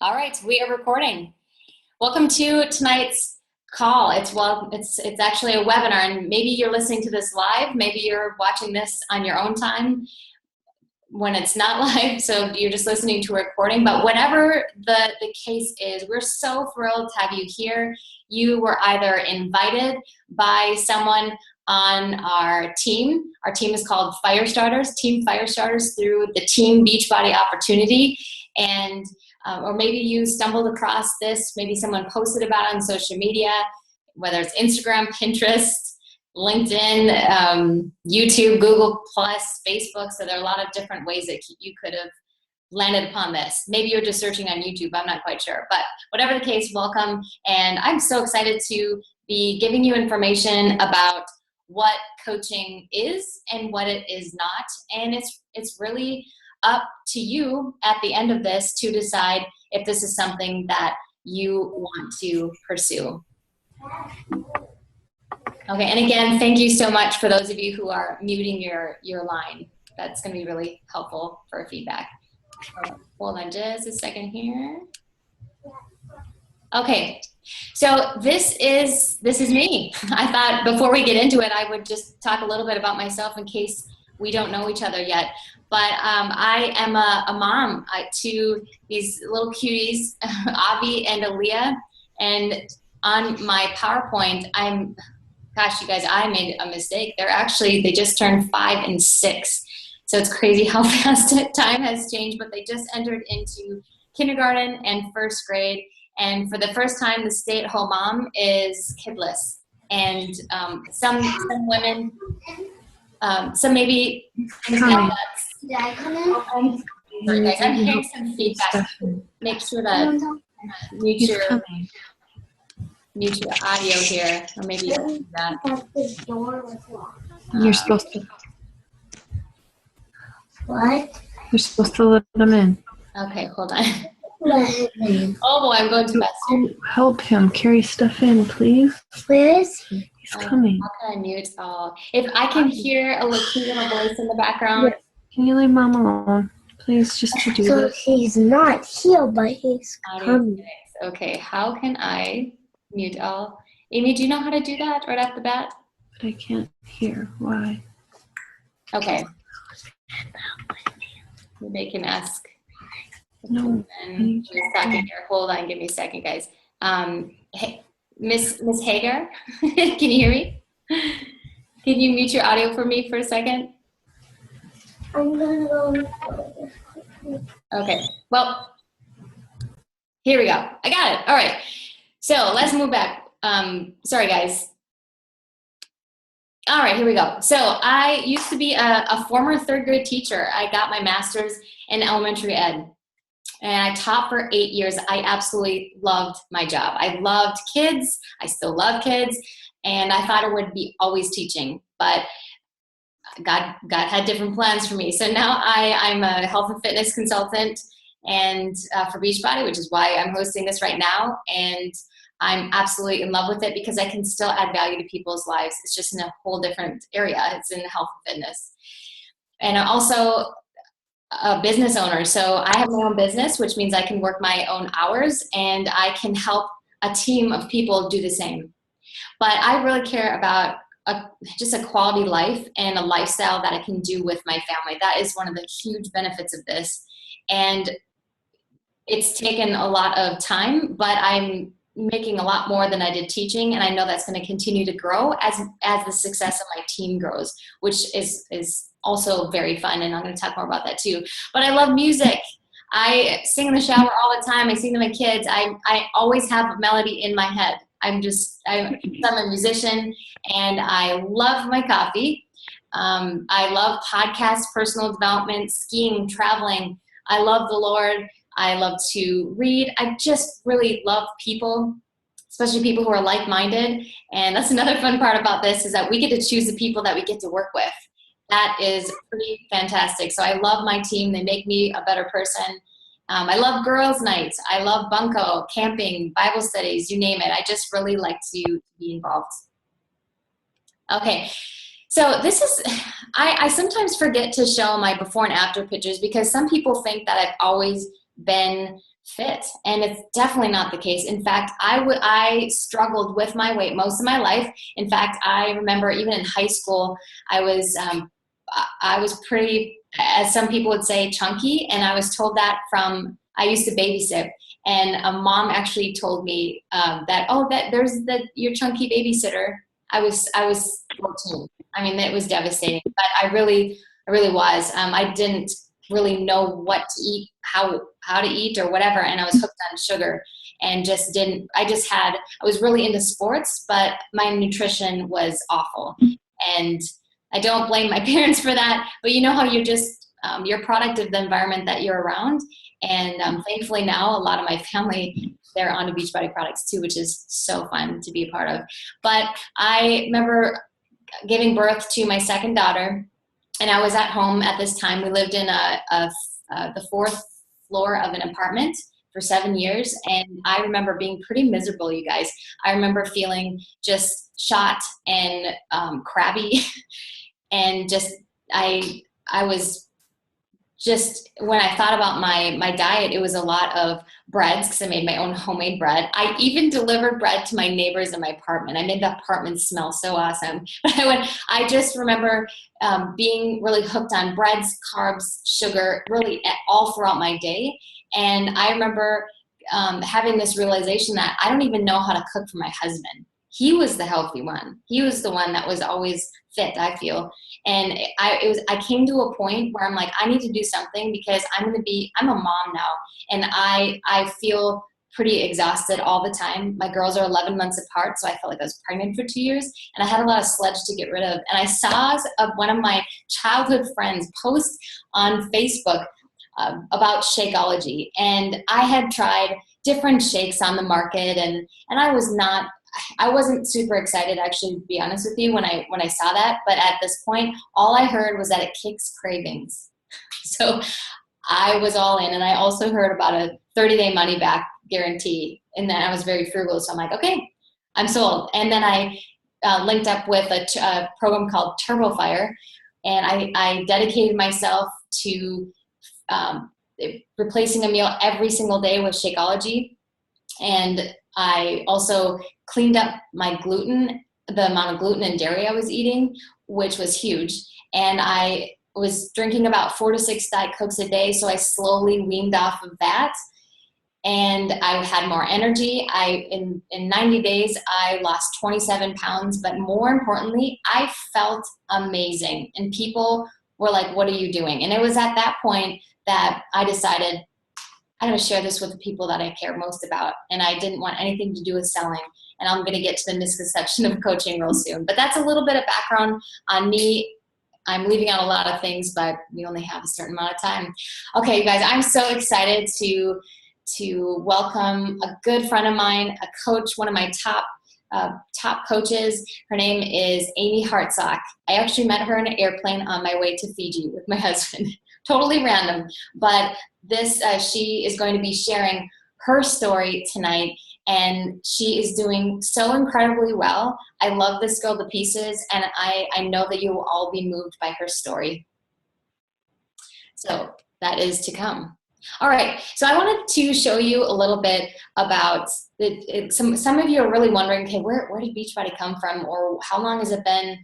All right, we are recording. Welcome to tonight's call. It's actually a webinar, and maybe you're listening to this live. Maybe you're watching this on your own time when it's not live, so you're just listening to a recording. But whatever the case is, we're so thrilled to have you here. You were either invited by someone on our team. Our team is called Firestarters, Team Firestarters, through the Team Beachbody Opportunity, and or maybe you stumbled across this, maybe someone posted about it on social media, whether it's Instagram, Pinterest, LinkedIn, YouTube, Google+, Facebook. So there are a lot of different ways that you could have landed upon this. Maybe you're just searching on YouTube, I'm not quite sure. But whatever the case, welcome. And I'm so excited to be giving you information about what coaching is and what it is not. And it's really up to you at the end of this to decide if this is something that you want to pursue. Okay, and again, thank you so much for those of you who are muting your line. That's going to be really helpful for feedback. Hold on just a second here. Okay, so this is me. I thought before we get into it, I would just talk a little bit about myself in case we don't know each other yet. But I am a mom to these little cuties, Avi and Aaliyah. And on my PowerPoint, gosh, you guys, I made a mistake. They just turned 5 and 6. So it's crazy how fast time has changed, but they just entered into kindergarten and first grade. And for the first time, the stay-at-home mom is kidless. And some women, so maybe Did I come in? Sorry guys, I'm hearing some feedback. Make sure that mute your audio here, or maybe you can do that. The door was locked. You're supposed to. What? You're supposed to let them in. Okay, hold on. Let me. Oh boy, I'm going too fast here. Help him carry stuff in, please. Where is he? He's coming. How can I mute all? If I can hear a cute little voice in the background. Can you leave Mom alone, please, just to do So this? he's not here, but he's coming. Okay, how can I mute all? Amy, do you know how to do that right off the bat? But I can't hear. Why? Okay. Maybe I can ask. No. And she's talking here. Hold on, give me a second, guys. Hey, Miss Hagar, can you hear me? Can you mute your audio for me for a second? I'm gonna go. Okay, well, here we go. I got it. All right. So let's move back. Sorry, guys. All right, here we go. So I used to be a former third grade teacher. I got my master's in elementary ed. And I taught for 8 years. I absolutely loved my job. I loved kids. I still love kids. And I thought it would be always teaching. But God had different plans for me. So now I'm a health and fitness consultant and for Beachbody, which is why I'm hosting this right now. And I'm absolutely in love with it because I can still add value to people's lives. It's just in a whole different area. It's in health and fitness. And I'm also a business owner. So I have my own business, which means I can work my own hours and I can help a team of people do the same. But I really care about just a quality life and a lifestyle that I can do with my family. That is one of the huge benefits of this. And it's taken a lot of time, but I'm making a lot more than I did teaching. And I know that's going to continue to grow as the success of my team grows, which is also very fun. And I'm going to talk more about that too. But I love music. I sing in the shower all the time. I sing to my kids. I always have a melody in my head. I'm a musician and I love my coffee. I love podcasts, personal development, skiing, traveling. I love the Lord. I love to read. I just really love people, especially people who are like-minded. And that's another fun part about this is that we get to choose the people that we get to work with. That is pretty fantastic. So I love my team. They make me a better person. I love girls' nights. I love bunco, camping, Bible studies, you name it. I just really like to be involved. Okay, so this is, I sometimes forget to show my before and after pictures because some people think that I've always been fit, and it's definitely not the case. In fact, I struggled with my weight most of my life. In fact, I remember even in high school, I was pretty, as some people would say, chunky, and I was told that from, I used to babysit, and a mom actually told me that there's your chunky babysitter. I was 14. I mean, it was devastating, but I really was. I didn't really know what to eat, how to eat or whatever, and I was hooked on sugar and I was really into sports, but my nutrition was awful. And I don't blame my parents for that, but you know how you're just, you're a product of the environment that you're around. And thankfully now a lot of my family, they're onto Beachbody products too, which is so fun to be a part of. But I remember giving birth to my second daughter, and I was at home at this time. We lived in the fourth floor of an apartment for 7 years, and I remember being pretty miserable, you guys. I remember feeling just shot and crabby, and just I was just, when I thought about my diet, it was a lot of breads, because I made my own homemade bread. I even delivered bread to my neighbors in my apartment. I made the apartment smell so awesome. But I just remember being really hooked on breads, carbs, sugar, really all throughout my day. And I remember having this realization that I don't even know how to cook for my husband. He was the healthy one. He was the one that was always fit, I feel. And I came to a point where I'm like, I need to do something, because I'm a mom now, and I feel pretty exhausted all the time. My girls are 11 months apart, so I felt like I was pregnant for 2 years, and I had a lot of sludge to get rid of. And I saw one of my childhood friends post on Facebook about Shakeology, and I had tried different shakes on the market, and I wasn't super excited, actually, to be honest with you, when I saw that. But at this point, all I heard was that it kicks cravings. So I was all in. And I also heard about a 30-day money back guarantee. And then I was very frugal. So I'm like, okay, I'm sold. And then I linked up with a program called Turbo Fire. And I dedicated myself to replacing a meal every single day with Shakeology. And I also cleaned up my gluten, the amount of gluten and dairy I was eating, which was huge. And I was drinking about 4 to 6 Diet Cokes a day, so I slowly weaned off of that. And I had more energy. In 90 days, I lost 27 pounds, but more importantly, I felt amazing. And people were like, what are you doing? And it was at that point that I decided, I'm going to share this with the people that I care most about. And I didn't want anything to do with selling. And I'm going to get to the misconception of coaching real soon. But that's a little bit of background on me. I'm leaving out a lot of things, but we only have a certain amount of time. Okay, you guys, I'm so excited to welcome a good friend of mine, a coach, one of my top coaches. Her name is Amy Hartsock. I actually met her in an airplane on my way to Fiji with my husband. Totally random, but she is going to be sharing her story tonight, and she is doing so incredibly well. I love this girl to pieces, and I know that you will all be moved by her story. So that is to come. All right, so I wanted to show you a little bit about some of you are really wondering, okay, where did Beachbody come from, or how long has it been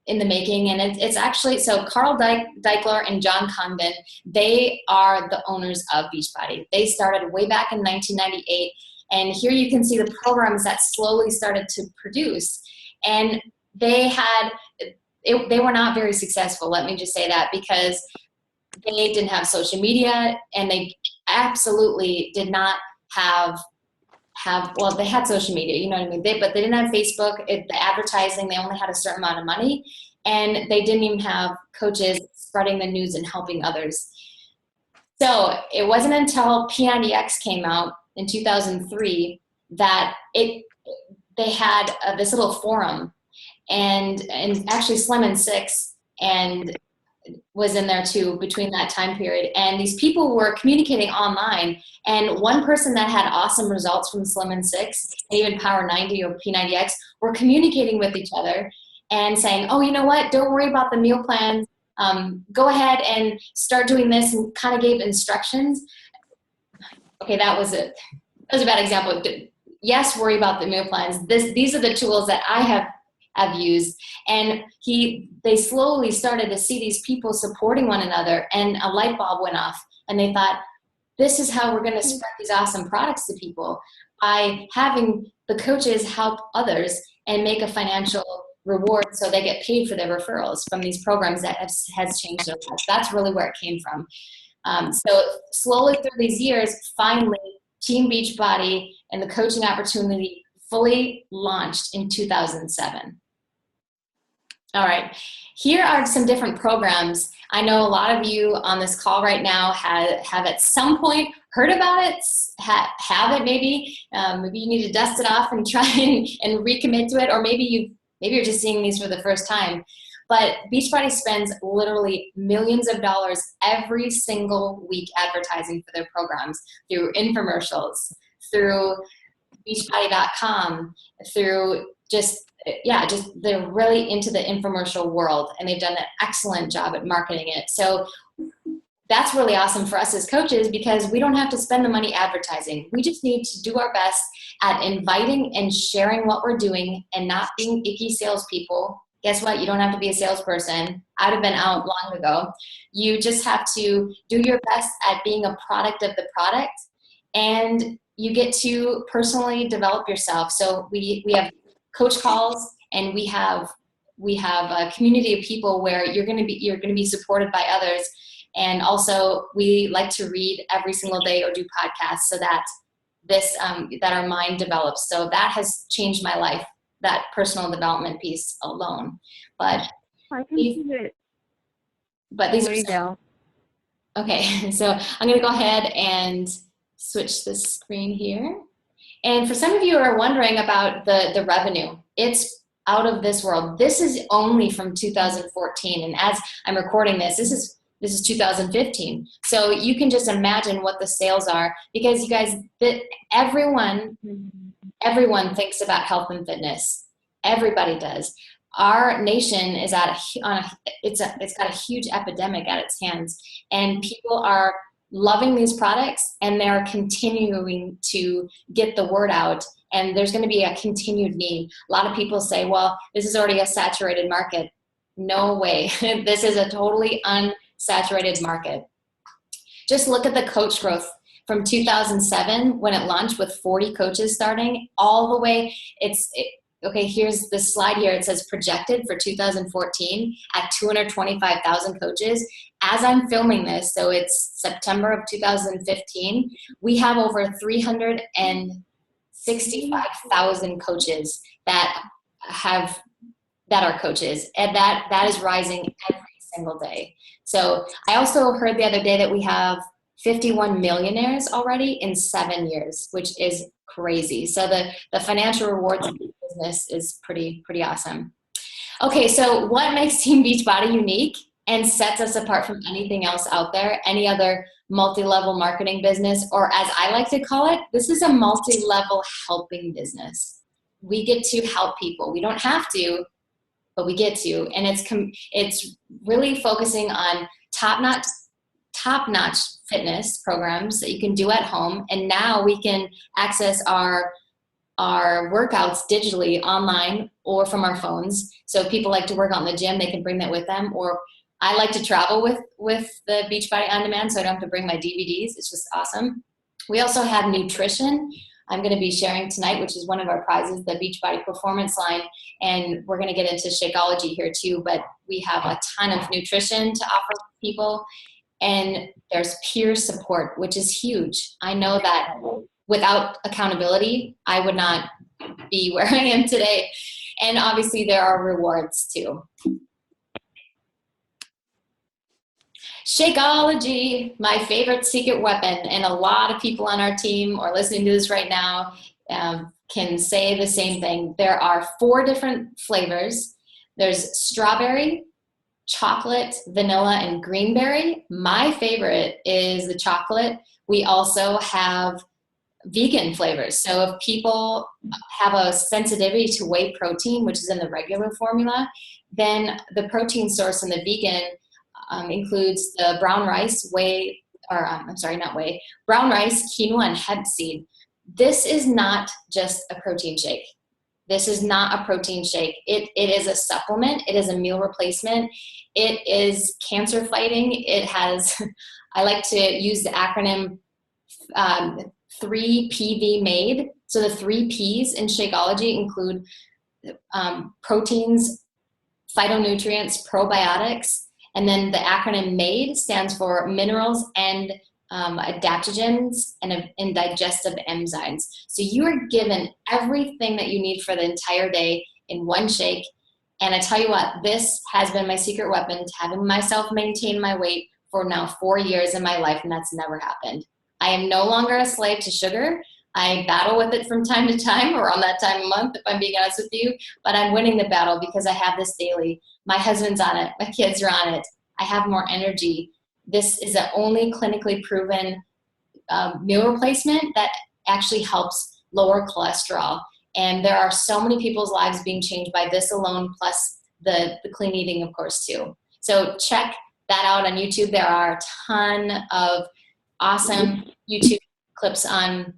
in the making? And it's actually, so Carl Deichler and John Congdon, they are the owners of Beachbody. They started way back in 1998, and here you can see the programs that slowly started to produce. And they were not very successful, let me just say that, because they didn't have social media, and they absolutely did not have, well, they had social media, you know what I mean? But they didn't have Facebook, the advertising, they only had a certain amount of money, and they didn't even have coaches spreading the news and helping others. So it wasn't until P90X came out in 2003 that they had this little forum, and actually Slim and Six and was in there too between that time period. And these people were communicating online, and one person that had awesome results from Slim and Six, and even Power 90 or P90X, were communicating with each other and saying, oh, you know what, don't worry about the meal plans, go ahead and start doing this, and kind of gave instructions. okay, that was a bad example. Yes, worry about the meal plans. These are the tools that I have used. And they slowly started to see these people supporting one another, and a light bulb went off, and they thought, this is how we're going to spread these awesome products to people, by having the coaches help others and make a financial reward so they get paid for their referrals from these programs that has changed their lives. That's really where it came from. So slowly through these years, finally, Team Beachbody and the coaching opportunity fully launched in 2007. All right, here are some different programs. I know a lot of you on this call right now have at some point heard about it, have it maybe. Maybe you need to dust it off and try and recommit to it, or maybe you're just seeing these for the first time. But Beachbody spends literally millions of dollars every single week advertising for their programs, through infomercials, through beachbody.com, through just they're really into the infomercial world, and they've done an excellent job at marketing it. So that's really awesome for us as coaches, because we don't have to spend the money advertising. We just need to do our best at inviting and sharing what we're doing and not being icky salespeople. Guess what? You don't have to be a salesperson. I'd have been out long ago. You just have to do your best at being a product of the product, and you get to personally develop yourself. So we have coach calls, and we have a community of people where you're going to be supported by others. And also, we like to read every single day or do podcasts, so that that our mind develops. So that has changed my life, that personal development piece alone. But I can see it. But these There you go. Okay, so I'm going to go ahead and switch the screen here. And for some of you who are wondering about the revenue, it's out of this world. This is only from 2014, and as I'm recording this is 2015. So you can just imagine what the sales are, because you guys, everyone thinks about health and fitness. Everybody does. Our nation is it's got a huge epidemic at its hands, and people are loving these products, and they're continuing to get the word out, and there's going to be a continued need. A lot of people say, well, this is already a saturated market. No way. This is a totally unsaturated market. Just look at the coach growth from 2007, when it launched with 40 coaches starting, all the way. Okay, here's the slide here. It says projected for 2014 at 225,000 coaches. As I'm filming this, so it's September of 2015, we have over 365,000 coaches that are coaches, and that is rising every single day. So I also heard the other day that we have 51 millionaires already in 7 years, which is crazy. So the financial rewards of the business is pretty awesome. Okay, so what makes Team Beachbody unique and sets us apart from anything else out there, any other multi-level marketing business, or as I like to call it, this is a multi-level helping business. We get to help people. We don't have to, but we get to, and it's really focusing on top-notch fitness programs that you can do at home, and now we can access our workouts digitally online or from our phones. So if people like to work out in the gym, they can bring that with them, or I like to travel with the Beachbody On Demand, so I don't have to bring my DVDs. It's just awesome. We also have nutrition. I'm going to be sharing tonight, which is one of our prizes, the Beachbody Performance line, and we're going to get into Shakeology here too, but we have a ton of nutrition to offer people, and there's peer support, which is huge. I know that without accountability, I would not be where I am today, and obviously there are rewards too. Shakeology, my favorite secret weapon, and a lot of people on our team or listening to this right now can say the same thing. There are 4 different flavors. There's strawberry, chocolate, vanilla, and greenberry. My favorite is the chocolate. We also have vegan flavors. So if people have a sensitivity to whey protein, which is in the regular formula, then the protein source in the vegan includes the brown rice, whey I'm sorry, not whey, brown rice, quinoa, and hemp seed. This is not just a protein shake. This is not a protein shake. It is a supplement. It is a meal replacement. It is cancer fighting. It has, I like to use the acronym 3PV made. So the 3 Ps in Shakeology include proteins, phytonutrients, probiotics, and then the acronym MADE stands for minerals and adaptogens and digestive enzymes. So you are given everything that you need for the entire day in one shake. And I tell you what, this has been my secret weapon to having myself maintain my weight for now 4 years in my life, and that's never happened. I am no longer a slave to sugar. I battle with it from time to time, around that time of month, if I'm being honest with you, but I'm winning the battle because I have this daily. My husband's on it. My kids are on it. I have more energy. This is the only clinically proven meal replacement that actually helps lower cholesterol. And there are so many people's lives being changed by this alone, plus the clean eating, of course, too. So check that out on YouTube. There are a ton of awesome YouTube clips on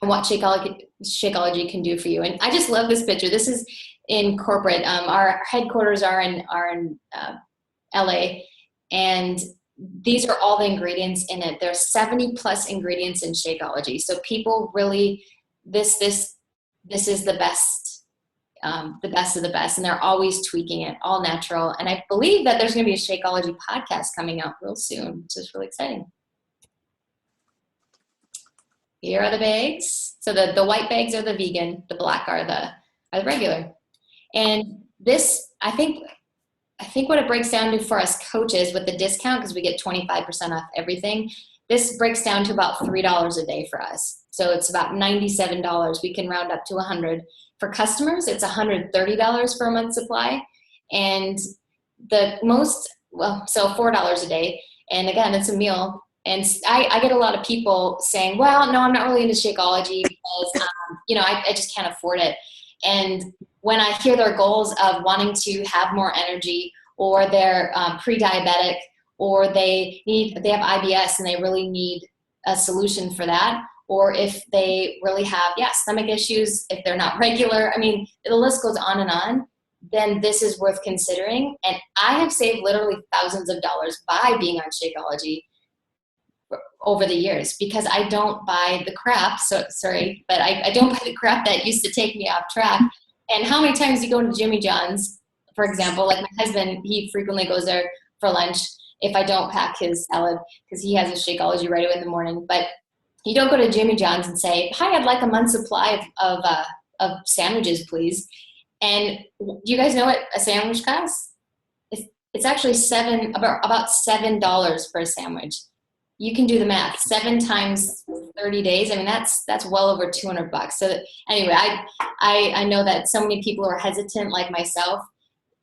what Shakeology can do for you. And I just love this picture. This is in corporate. Our headquarters are in LA, and these are all the ingredients in it. There's 70 plus ingredients in Shakeology. So people really, this is the best of the best, and they're always tweaking it, all natural. And I believe that there's going to be a Shakeology podcast coming out real soon, which is really exciting. Here are the bags. So the white bags are the vegan, the black are the regular. And this, I think what it breaks down to for us coaches with the discount, because we get 25% off everything, this breaks down to about $3 a day for us. So it's about $97. We can round up to $100. For customers, it's $130 for a month's supply. And the most, so $4 a day. And again, it's a meal. And I get a lot of people saying, well, no, I'm not really into Shakeology because, I just can't afford it. And when I hear their goals of wanting to have more energy, or they're pre-diabetic, or they have IBS and they really need a solution for that, or if they really have, stomach issues, if they're not regular, I mean, the list goes on, then this is worth considering. And I have saved literally thousands of dollars by being on Shakeology over the years, because I don't buy the crap. So sorry, but I don't buy the crap that used to take me off track. And how many times you go to Jimmy John's, for example, like my husband, he frequently goes there for lunch if I don't pack his salad, because he has a Shakeology right away in the morning. But you don't go to Jimmy John's and say, hi, I'd like a month's supply of sandwiches, please. And do you guys know what a sandwich costs? It's actually about $7 for a sandwich. You can do the math. 7 times 30 days. I mean, that's well over $200. So anyway, I know that so many people who are hesitant, like myself,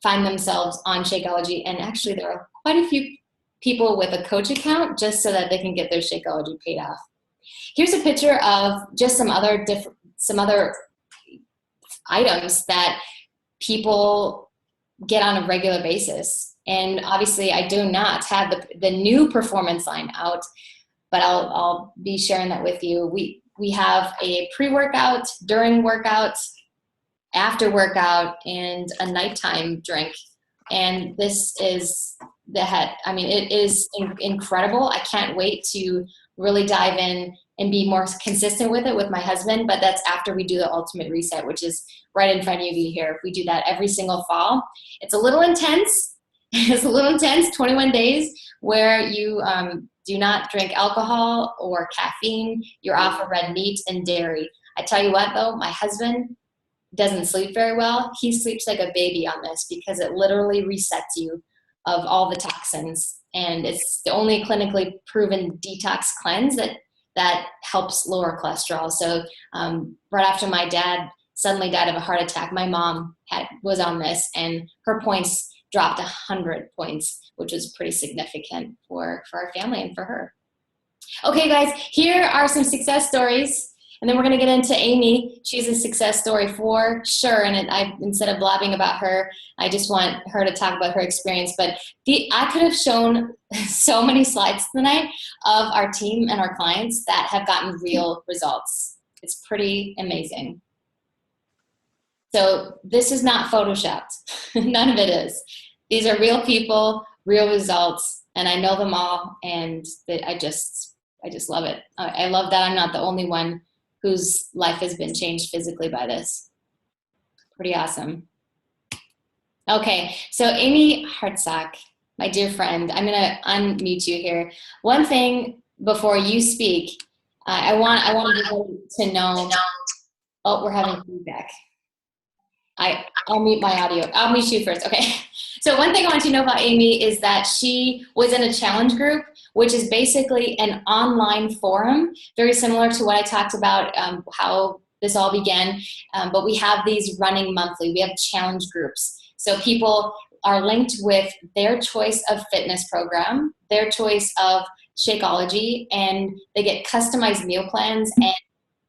find themselves on Shakeology, and actually there are quite a few people with a coach account just so that they can get their Shakeology paid off. Here's a picture of just some other items that people get on a regular basis. And obviously I do not have the new performance line out, but I'll be sharing that with you. We have a pre-workout, during workouts, after workout, and a nighttime drink. And this is it is incredible. I can't wait to really dive in and be more consistent with it with my husband, but that's after we do the ultimate reset, which is right in front of you here. We do that every single fall. It's a little intense. It's a little intense, 21 days where you do not drink alcohol or caffeine. You're off of red meat and dairy. I tell you what, though, my husband doesn't sleep very well. He sleeps like a baby on this because it literally resets you of all the toxins. And it's the only clinically proven detox cleanse that helps lower cholesterol. So right after my dad suddenly died of a heart attack, my mom was on this, and her points dropped 100 points, which was pretty significant for our family and for her. Okay, guys, here are some success stories. And then we're going to get into Amy. She's a success story for sure. And instead of blabbing about her, I just want her to talk about her experience. But I could have shown so many slides tonight of our team and our clients that have gotten real results. It's pretty amazing. So this is not photoshopped. None of it is. These are real people, real results, and I know them all, and I just love it. I love that I'm not the only one whose life has been changed physically by this. Pretty awesome. Okay, so Amy Hartsock, my dear friend, I'm gonna unmute you here. One thing before you speak, I want everybody to know. Oh, we're having feedback. I'll mute my audio. I'll mute you first. Okay. So one thing I want you to know about Amy is that she was in a challenge group, which is basically an online forum, very similar to what I talked about, how this all began. But we have these running monthly. We have challenge groups. So people are linked with their choice of fitness program, their choice of Shakeology, and they get customized meal plans. And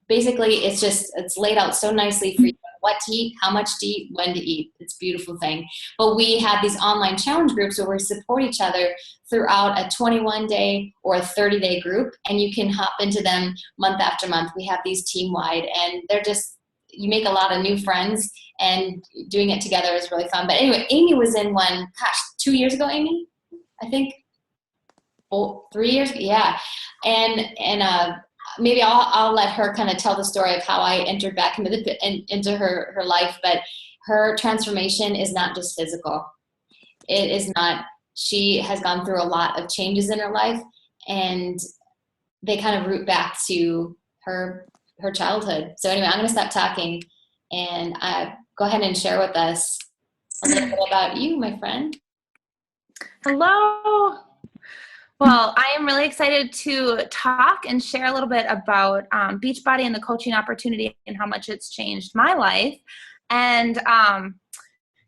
basically it's laid out so nicely for you. What to eat, how much to eat, when to eat. It's a beautiful thing. But we have these online challenge groups where we support each other throughout a 21-day or a 30-day group, and you can hop into them month after month. We have these team-wide, and you make a lot of new friends, and doing it together is really fun. But anyway, Amy was in one, 2 years ago, Amy? I think? 3 years? Yeah. And maybe I'll let her kind of tell the story of how I entered back into her life, but her transformation is not just physical. It is not. She has gone through a lot of changes in her life, and they kind of root back to her childhood. So anyway, I'm going to stop talking and go ahead and share with us a little bit about you, my friend. Hello. Well, I am really excited to talk and share a little bit about Beachbody and the coaching opportunity and how much it's changed my life. And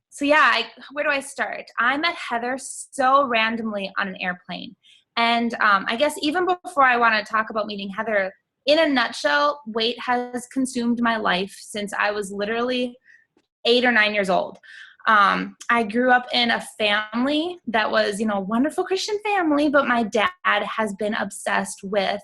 so yeah, where do I start? I met Heather so randomly on an airplane. And I guess even before I want to talk about meeting Heather, in a nutshell, weight has consumed my life since I was literally 8 or 9 years old. I grew up in a family that was, a wonderful Christian family, but my dad has been obsessed with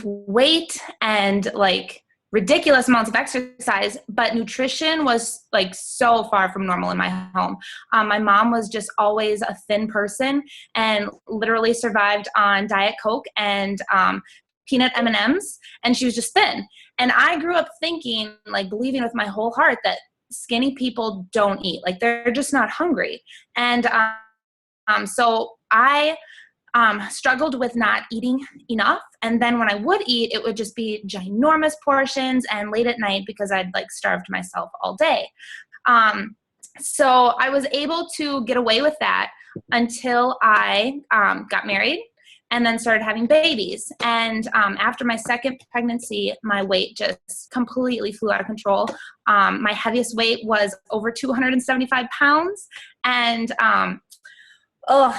weight and like ridiculous amounts of exercise, but nutrition was like so far from normal in my home. My mom was just always a thin person and literally survived on Diet Coke and peanut M&Ms, and she was just thin. And I grew up thinking, like believing with my whole heart that skinny people don't eat, like they're just not hungry. And so I struggled with not eating enough. And then when I would eat, it would just be ginormous portions and late at night because I'd like starved myself all day. So I was able to get away with that until I got married and then started having babies. And after my second pregnancy, my weight just completely flew out of control. My heaviest weight was over 275 pounds. And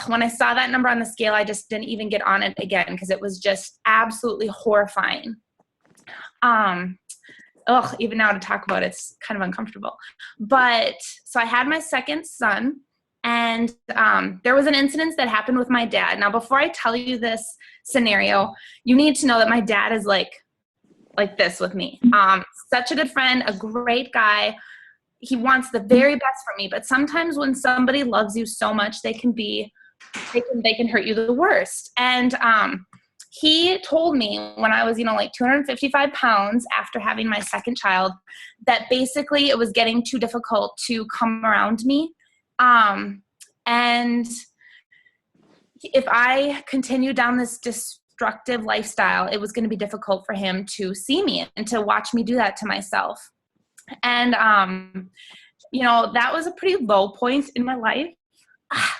when I saw that number on the scale, I just didn't even get on it again because it was just absolutely horrifying. Even now to talk about it's kind of uncomfortable. But so I had my second son. And there was an incident that happened with my dad. Now, before I tell you this scenario, you need to know that my dad is like this with me. Such a good friend, a great guy. He wants the very best for me. But sometimes when somebody loves you so much, they can hurt you the worst. And he told me when I was, like 255 pounds after having my second child, that basically it was getting too difficult to come around me. And if I continued down this destructive lifestyle, it was going to be difficult for him to see me and to watch me do that to myself. And, that was a pretty low point in my life.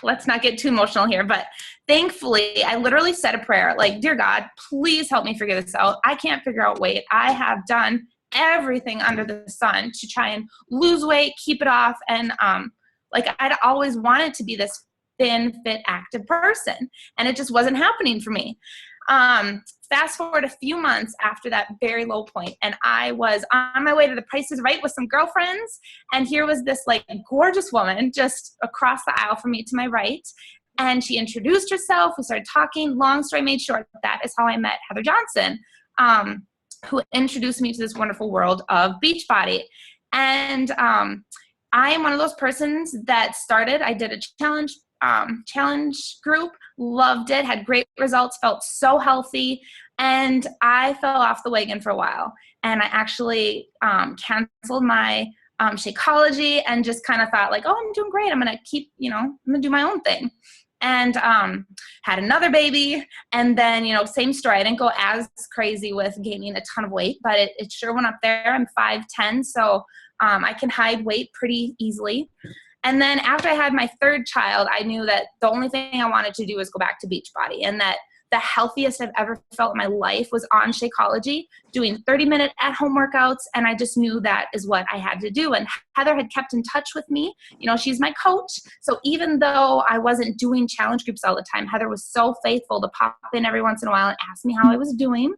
Let's not get too emotional here, but thankfully I literally said a prayer like, dear God, please help me figure this out. I can't figure out weight. I have done everything under the sun to try and lose weight, keep it off. And, I'd always wanted to be this thin, fit, active person. And it just wasn't happening for me. Fast forward a few months after that very low point, and I was on my way to the Price is Right with some girlfriends, and here was this like gorgeous woman just across the aisle from me to my right, and she introduced herself. We started talking. Long story made short, that is how I met Heather Johnson, who introduced me to this wonderful world of Beachbody. And I am one of those persons that started, I did a challenge group, loved it, had great results, felt so healthy, and I fell off the wagon for a while. And I actually canceled my Shakeology and just kind of thought like, oh, I'm doing great. I'm going to keep, I'm going to do my own thing. And had another baby, and then, same story. I didn't go as crazy with gaining a ton of weight, but it sure went up there. I'm 5'10", so I can hide weight pretty easily. And then after I had my third child, I knew that the only thing I wanted to do was go back to Beachbody, and that the healthiest I've ever felt in my life was on Shakeology, doing 30-minute at-home workouts, and I just knew that is what I had to do. And Heather had kept in touch with me. She's my coach. So even though I wasn't doing challenge groups all the time, Heather was so faithful to pop in every once in a while and ask me how I was doing.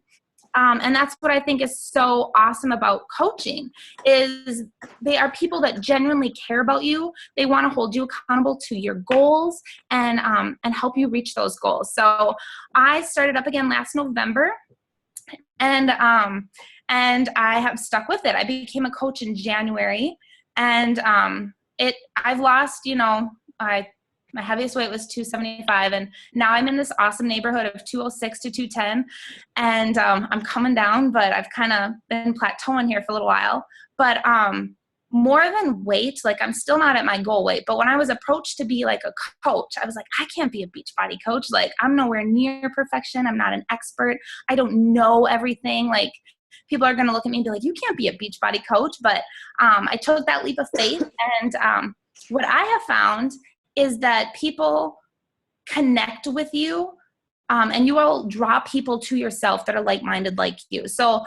And that's what I think is so awesome about coaching, is they are people that genuinely care about you. They want to hold you accountable to your goals and help you reach those goals. So I started up again last November, and I have stuck with it. I became a coach in January, and I've lost, my heaviest weight was 275, and now I'm in this awesome neighborhood of 206 to 210, and I'm coming down, but I've kind of been plateauing here for a little while. But more than weight, like I'm still not at my goal weight, but when I was approached to be like a coach, I was like, I can't be a Beachbody coach. Like, I'm nowhere near perfection. I'm not an expert. I don't know everything. Like, people are going to look at me and be like, you can't be a Beachbody coach. But I took that leap of faith, and what I have found is that people connect with you, and you will draw people to yourself that are like-minded like you. So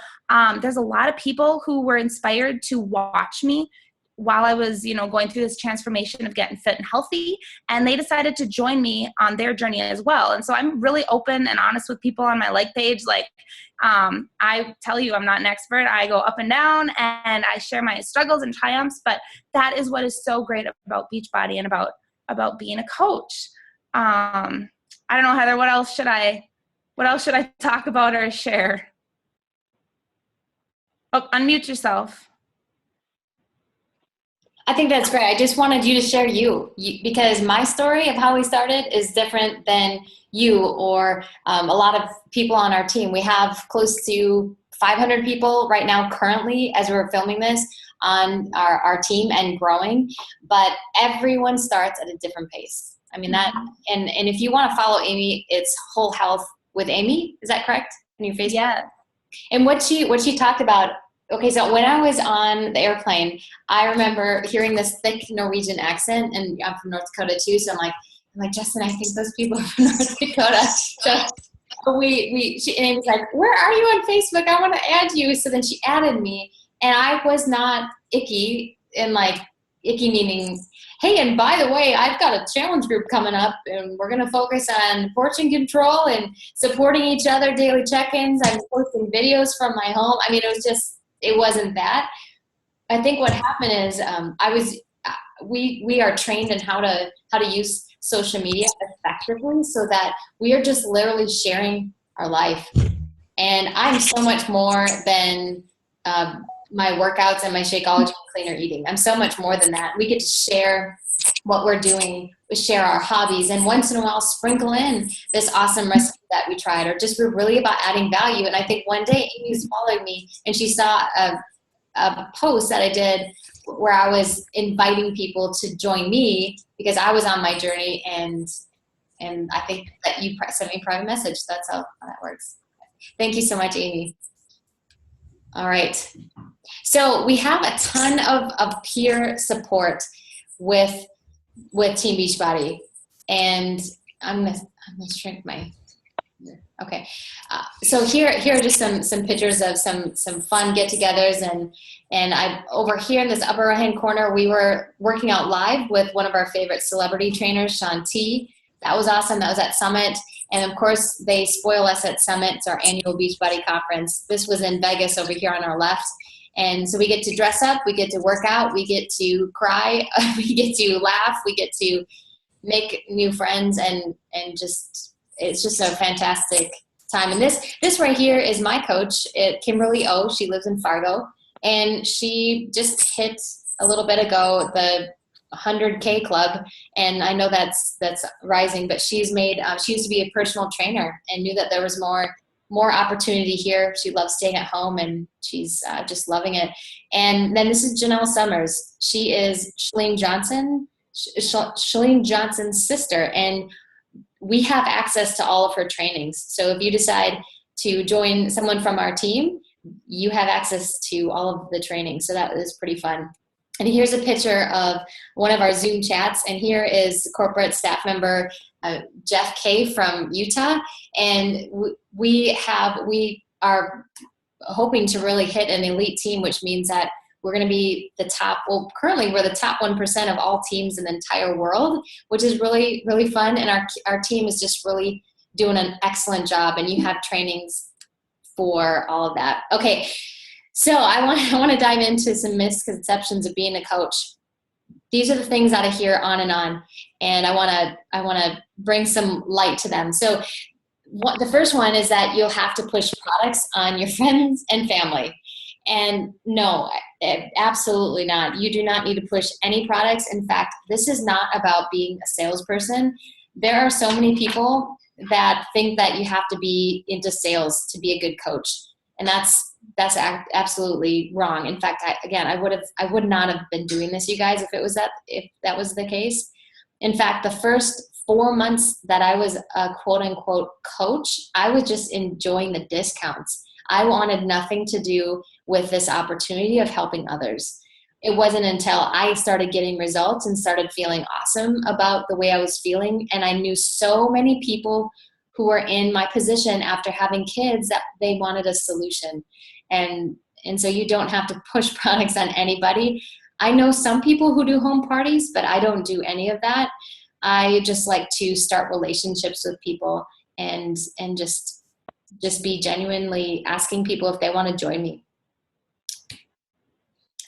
there's a lot of people who were inspired to watch me while I was, going through this transformation of getting fit and healthy, and they decided to join me on their journey as well. And so I'm really open and honest with people on my like page. Like, I tell you, I'm not an expert. I go up and down, and I share my struggles and triumphs, but that is what is so great about Beachbody and about being a coach. I don't know, Heather, what else should I talk about or share? Oh, unmute yourself. I think that's great. I just wanted you to share you because my story of how we started is different than you or a lot of people on our team. We have close to 500 people right now currently as we're filming this on our team and growing, but everyone starts at a different pace. I mean that, and if you want to follow Amy, it's Whole Health with Amy. Is that correct? On your Facebook? Yeah. And what she talked about, okay, so when I was on the airplane, I remember hearing this thick Norwegian accent, and I'm from North Dakota too, so I'm like, Justin, I think those people are from North Dakota. So and Amy was like, where are you on Facebook? I want to add you. So then she added me, and I was not icky, and like icky meaning, hey, and by the way, I've got a challenge group coming up, and we're going to focus on portion control and supporting each other, daily check-ins. I'm posting videos from my home. I mean, it wasn't that. I think what happened is we are trained in how to use social media effectively so that we are just literally sharing our life. And I'm so much more than my workouts and my Shakeology cleaner eating. I'm so much more than that. We get to share what we're doing, we share our hobbies, and once in a while sprinkle in this awesome recipe that we tried, or just we're really about adding value. And I think one day Amy's followed me, and she saw a post that I did where I was inviting people to join me because I was on my journey, and I think that you sent me a private message. That's how that works. Thank you so much, Amy. All right. So we have a ton of peer support with Team Beachbody, and I'm gonna shrink my. Okay, so here are just some pictures of some fun get-togethers, and I over here in this upper right-hand corner, we were working out live with one of our favorite celebrity trainers, Sean T. That was awesome. That was at Summit, And of course, they spoil us at Summit. It's our annual Beachbody conference. This was in Vegas over here on our left. And so we get to dress up, we get to work out, we get to cry, we get to laugh, we get to make new friends, and just, it's just a fantastic time. And this right here is my coach, Kimberly O. She lives in Fargo, and she just hit a little bit ago the 100K club, and I know that's rising, but she's made she used to be a personal trainer and knew that there was more opportunity here. She loves staying at home, and she's just loving it. And then this is Janelle Summers. She is Shalene Johnson's sister, and we have access to all of her trainings. So if you decide to join someone from our team, you have access to all of the training. So that is pretty fun. And here's a picture of one of our Zoom chats. And here is corporate staff member Jeff K from Utah. And we are hoping to really hit an elite team, which means that we're going to be the top. Well, currently we're the top 1% of all teams in the entire world, which is really, really fun. And our team is just really doing an excellent job. And you have trainings for all of that. Okay. So I want to dive into some misconceptions of being a coach. These are the things that I hear on, and I want to bring some light to them. So the first one is that you'll have to push products on your friends and family. And no, absolutely not. You do not need to push any products. In fact, this is not about being a salesperson. There are so many people that think that you have to be into sales to be a good coach, and that's absolutely wrong. In fact, I would not have been doing this, you guys, if that was the case. In fact, the first 4 months that I was a quote unquote coach, I was just enjoying the discounts. I wanted nothing to do with this opportunity of helping others. It wasn't until I started getting results and started feeling awesome about the way I was feeling, and I knew so many people who were in my position after having kids that they wanted a solution. And so you don't have to push products on anybody. I know some people who do home parties, but I don't do any of that. I just like to start relationships with people and just be genuinely asking people if they want to join me.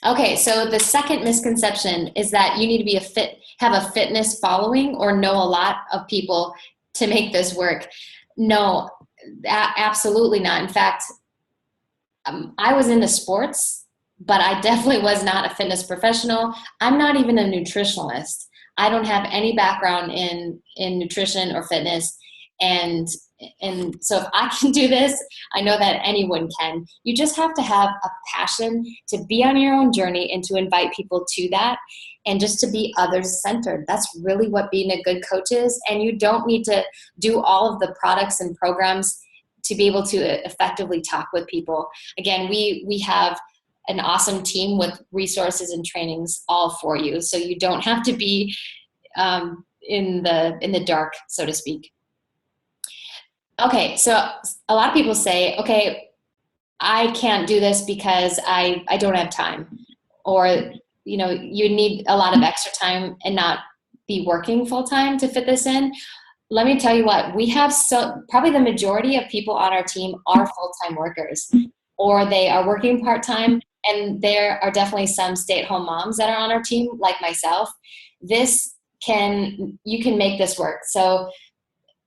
Okay, so the second misconception is that you need to have a fitness following or know a lot of people to make this work. No, absolutely not. In fact, I was into sports, but I definitely was not a fitness professional. I'm not even a nutritionalist. I don't have any background in nutrition or fitness. And so if I can do this, I know that anyone can. You just have to have a passion to be on your own journey and to invite people to that, and just to be others-centered. That's really what being a good coach is. And you don't need to do all of the products and programs to be able to effectively talk with people. Again, we have an awesome team with resources and trainings all for you. So you don't have to be in the dark, so to speak. Okay, so a lot of people say, okay, I can't do this because I don't have time. Or, you need a lot of extra time and not be working full time to fit this in. Let me tell you what, we have probably the majority of people on our team are full-time workers, or they are working part-time, and there are definitely some stay-at-home moms that are on our team, like myself. You can make this work. So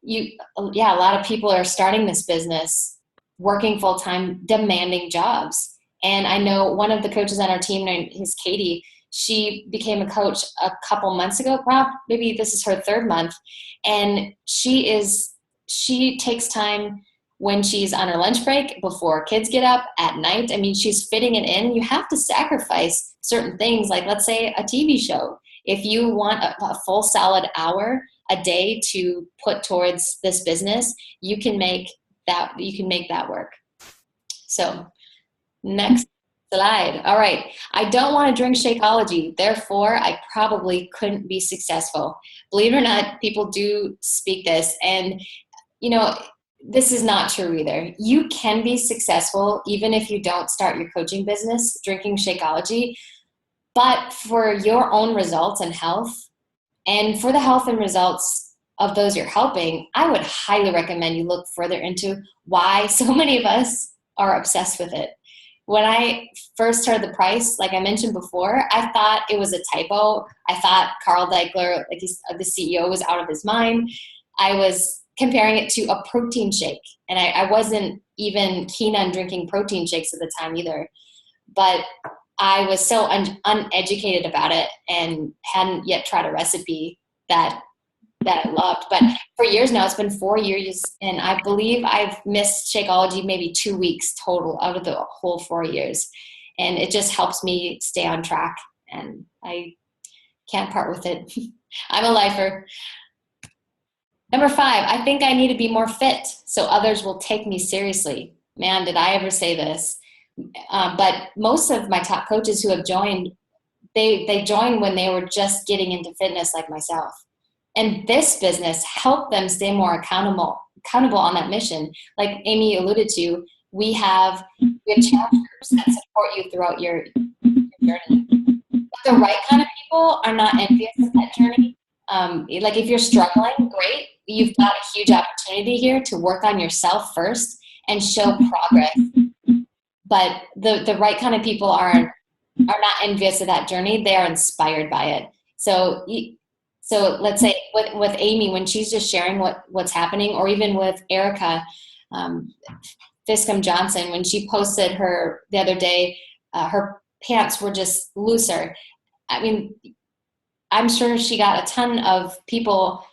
a lot of people are starting this business, working full-time, demanding jobs. And I know one of the coaches on our team, is Katie. She became a coach a couple months ago, maybe this is her 3rd month. And she takes time when she's on her lunch break, before kids get up, at night. I mean, she's fitting it in. You have to sacrifice certain things, like let's say a TV show. If you want a full solid hour a day to put towards this business, you can make that work. So next slide. All right. I don't want to drink Shakeology. Therefore, I probably couldn't be successful. Believe it or not, people do speak this. And, this is not true either. You can be successful even if you don't start your coaching business drinking Shakeology. But for your own results and health, and for the health and results of those you're helping, I would highly recommend you look further into why so many of us are obsessed with it. When I first heard the price, like I mentioned before, I thought it was a typo. I thought Carl Deichler, the CEO, was out of his mind. I was comparing it to a protein shake, and I wasn't even keen on drinking protein shakes at the time either. But I was so uneducated about it and hadn't yet tried a recipe that I loved. But for years now, it's been 4 years, and I believe I've missed Shakeology maybe 2 weeks total out of the whole 4 years. And it just helps me stay on track, and I can't part with it. I'm a lifer. Number 5, I think I need to be more fit so others will take me seriously. Man, did I ever say this. But most of my top coaches who have joined, they joined when they were just getting into fitness like myself. And this business helped them stay more accountable on that mission. Like Amy alluded to, we have challenge groups that support you throughout your journey. But the right kind of people are not envious of that journey. Like if you're struggling, great. You've got a huge opportunity here to work on yourself first and show progress. But the right kind of people are not envious of that journey. They are inspired by it. So let's say with Amy, when she's just sharing what's happening, or even with Erica Fiscom Johnson, when she posted the other day, her pants were just looser. I mean, I'm sure she got a ton of people,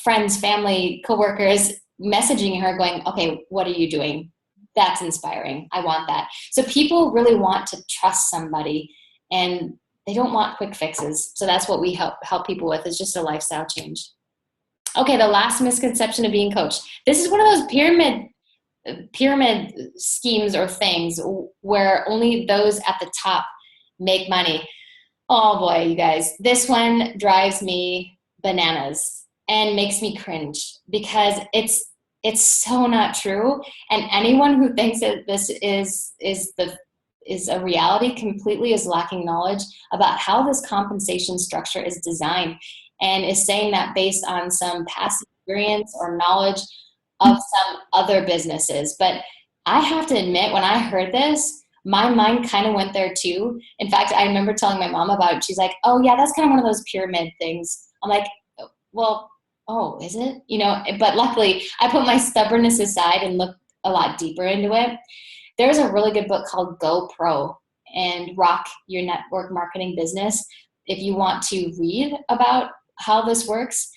friends, family, coworkers messaging her going, okay, what are you doing? That's inspiring. I want that. So people really want to trust somebody, and they don't want quick fixes. So that's what we help people with, is just a lifestyle change. Okay, the last misconception of being coached. This is one of those pyramid schemes or things where only those at the top make money. Oh boy, you guys, this one drives me bananas and makes me cringe, because it's so not true. And anyone who thinks that this is a reality completely is lacking knowledge about how this compensation structure is designed, and is saying that based on some past experience or knowledge of some other businesses. But I have to admit, when I heard this, my mind kind of went there too. In fact, I remember telling my mom about it. She's like, oh yeah, that's kind of one of those pyramid things. I'm like, well, oh, is it? But luckily I put my stubbornness aside and looked a lot deeper into it. There's a really good book called Go Pro and Rock Your Network Marketing Business. If you want to read about how this works,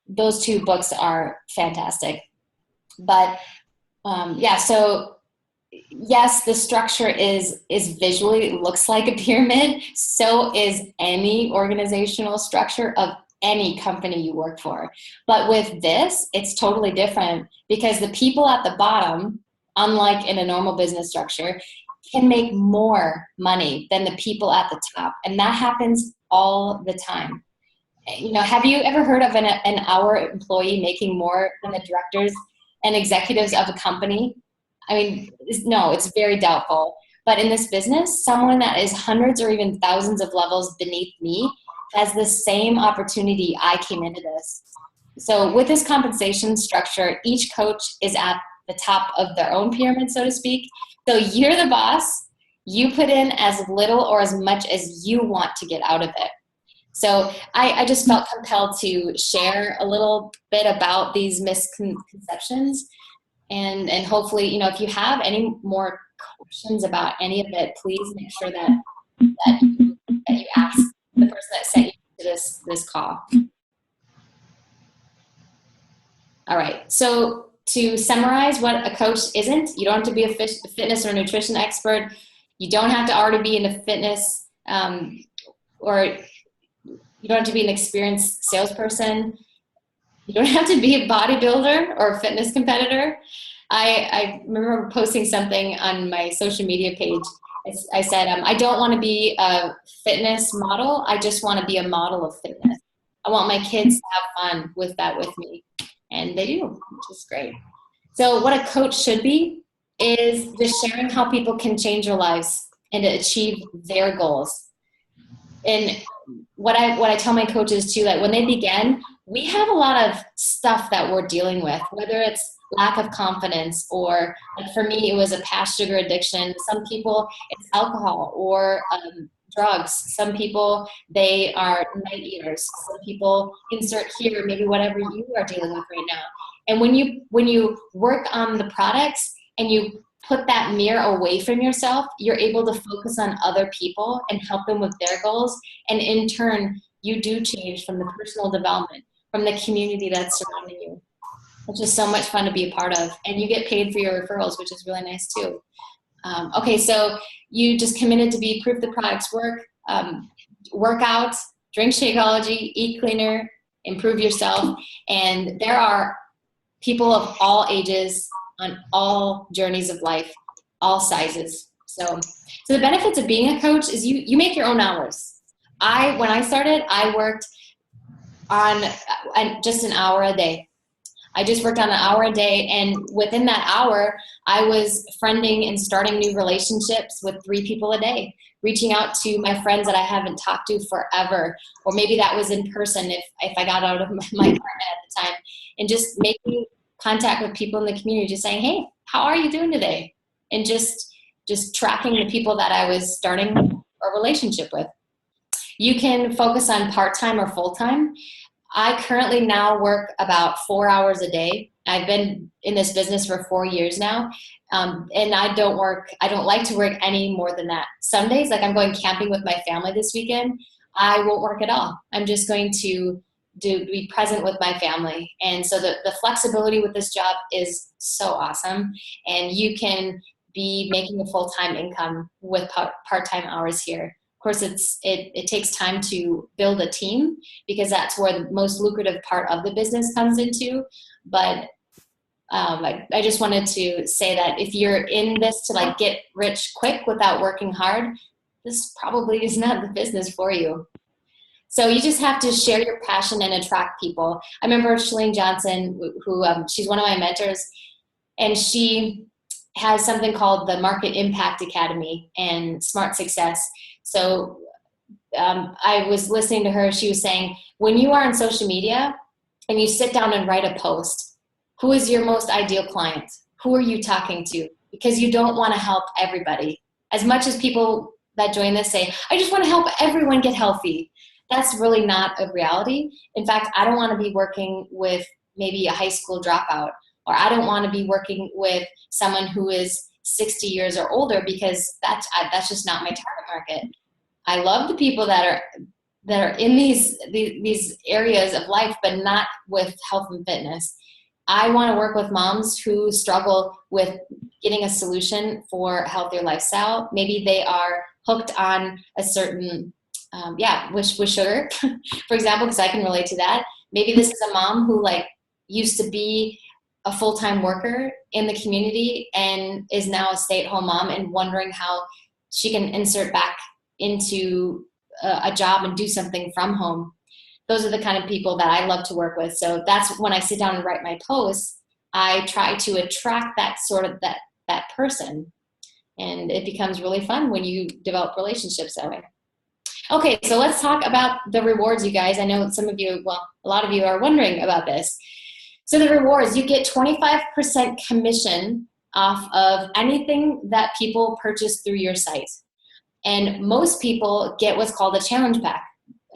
those 2 books are fantastic. But so yes, the structure is visually looks like a pyramid. So is any organizational structure of any company you work for. But with this, it's totally different, because the people at the bottom, unlike in a normal business structure, can make more money than the people at the top. And that happens all the time. Have you ever heard of an hour employee making more than the directors and executives of a company? I mean, no, it's very doubtful. But in this business, someone that is hundreds or even thousands of levels beneath me has the same opportunity I came into this. So with this compensation structure, each coach is at the top of their own pyramid, so to speak. So you're the boss. You put in as little or as much as you want to get out of it. So I just felt compelled to share a little bit about these misconceptions. And hopefully, if you have any more questions about any of it, please make sure that you ask the person that sent you to this call. All right. So to summarize what a coach isn't, you don't have to be a fitness or nutrition expert. You don't have to already be into fitness, or you don't have to be an experienced salesperson. You don't have to be a bodybuilder or a fitness competitor. I remember posting something on my social media page. I said, I don't want to be a fitness model. I just want to be a model of fitness. I want my kids to have fun with that with me. And they do, which is great. So what a coach should be is just sharing how people can change their lives and to achieve their goals. And what I tell my coaches too, like when they begin, we have a lot of stuff that we're dealing with, whether it's lack of confidence or, like for me, it was a past sugar addiction. Some people, it's alcohol or drugs. Some people, they are night eaters. Some people insert here, maybe whatever you are dealing with right now. And when you work on the products and you put that mirror away from yourself, you're able to focus on other people and help them with their goals. And in turn, you do change from the personal development, from the community that's surrounding you. It's just so much fun to be a part of. And you get paid for your referrals, which is really nice too. Okay, so you just committed to be proof the products work, work out, drink Shakeology, eat cleaner, improve yourself. And there are people of all ages on all journeys of life, all sizes. So the benefits of being a coach is you make your own hours. When I started, I worked on just an hour a day. I just worked on an hour a day, and within that hour, I was friending and starting new relationships with 3 people a day, reaching out to my friends that I haven't talked to forever, or maybe that was in person if I got out of my apartment at the time, and just making contact with people in the community, just saying, hey, how are you doing today? And just tracking the people that I was starting a relationship with. You can focus on part-time or full-time. I currently now work about 4 hours a day. I've been in this business for 4 years now. And I don't like to work any more than that. Some days, like I'm going camping with my family this weekend, I won't work at all. I'm just going to be present with my family. And so the flexibility with this job is so awesome. And you can be making a full-time income with part-time hours here. Of course, it takes time to build a team because that's where the most lucrative part of the business comes into. But I just wanted to say that if you're in this to like get rich quick without working hard, this probably is not the business for you. So you just have to share your passion and attract people. I remember Shalene Johnson, who she's one of my mentors, and she has something called the Market Impact Academy and Smart Success. So I was listening to her. She was saying, when you are on social media and you sit down and write a post, who is your most ideal client? Who are you talking to? Because you don't want to help everybody. As much as people that join this say, I just want to help everyone get healthy. That's really not a reality. In fact, I don't want to be working with maybe a high school dropout, or I don't want to be working with someone who is 60 years or older, because that's just not my target market. I love the people that are in these areas of life, but not with health and fitness. I want to work with moms who struggle with getting a solution for a healthier lifestyle. Maybe they are hooked on a certain with sugar, for example, because I can relate to that. Maybe this is a mom who used to be a full-time worker in the community and is now a stay-at-home mom and wondering how she can insert back into a job and do something from home. Those are the kind of people that I love to work with. So that's when I sit down and write my posts, I try to attract that that person. And it becomes really fun when you develop relationships that way. Okay, so let's talk about the rewards, you guys. I know some of you, well, a lot of you are wondering about this. So the rewards, you get 25% commission off of anything that people purchase through your site. And most people get what's called a challenge pack.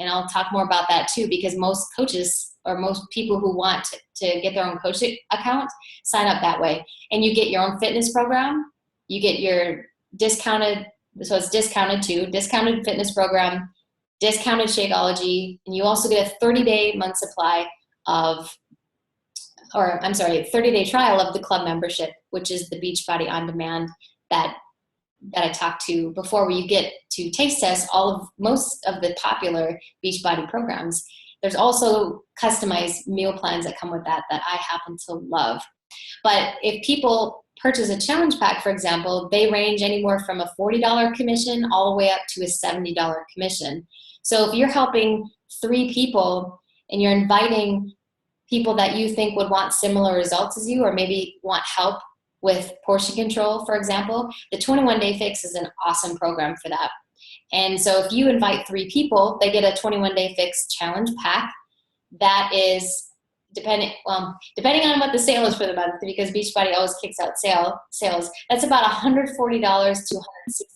And I'll talk more about that too, because most coaches or most people who want to get their own coaching account sign up that way. And you get your own fitness program, you get your discounted, so it's discounted too, discounted fitness program, discounted Shakeology, and you also get a 30-day month supply of, 30-day trial of the club membership, which is the Beachbody On Demand that I talked to before, where you get to taste test most of the popular Beachbody programs. There's also customized meal plans that come with that I happen to love. But if people purchase a challenge pack, for example, they range anywhere from a $40 commission all the way up to a $70 commission. So if you're helping 3 people and you're inviting people that you think would want similar results as you, or maybe want help with portion control, for example, the 21-Day Fix is an awesome program for that. And so if you invite 3 people, they get a 21-Day Fix challenge pack. that is depending on what the sale is for the month, because Beachbody always kicks out sales. That's about $140 to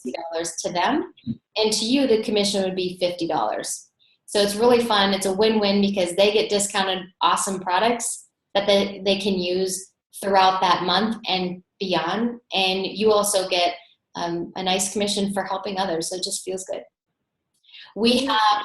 $160 to them, and to you the commission would be $50. So it's really fun. It's a win-win because they get discounted awesome products that they can use throughout that month and beyond, and you also get a nice commission for helping others. So it just feels good. We have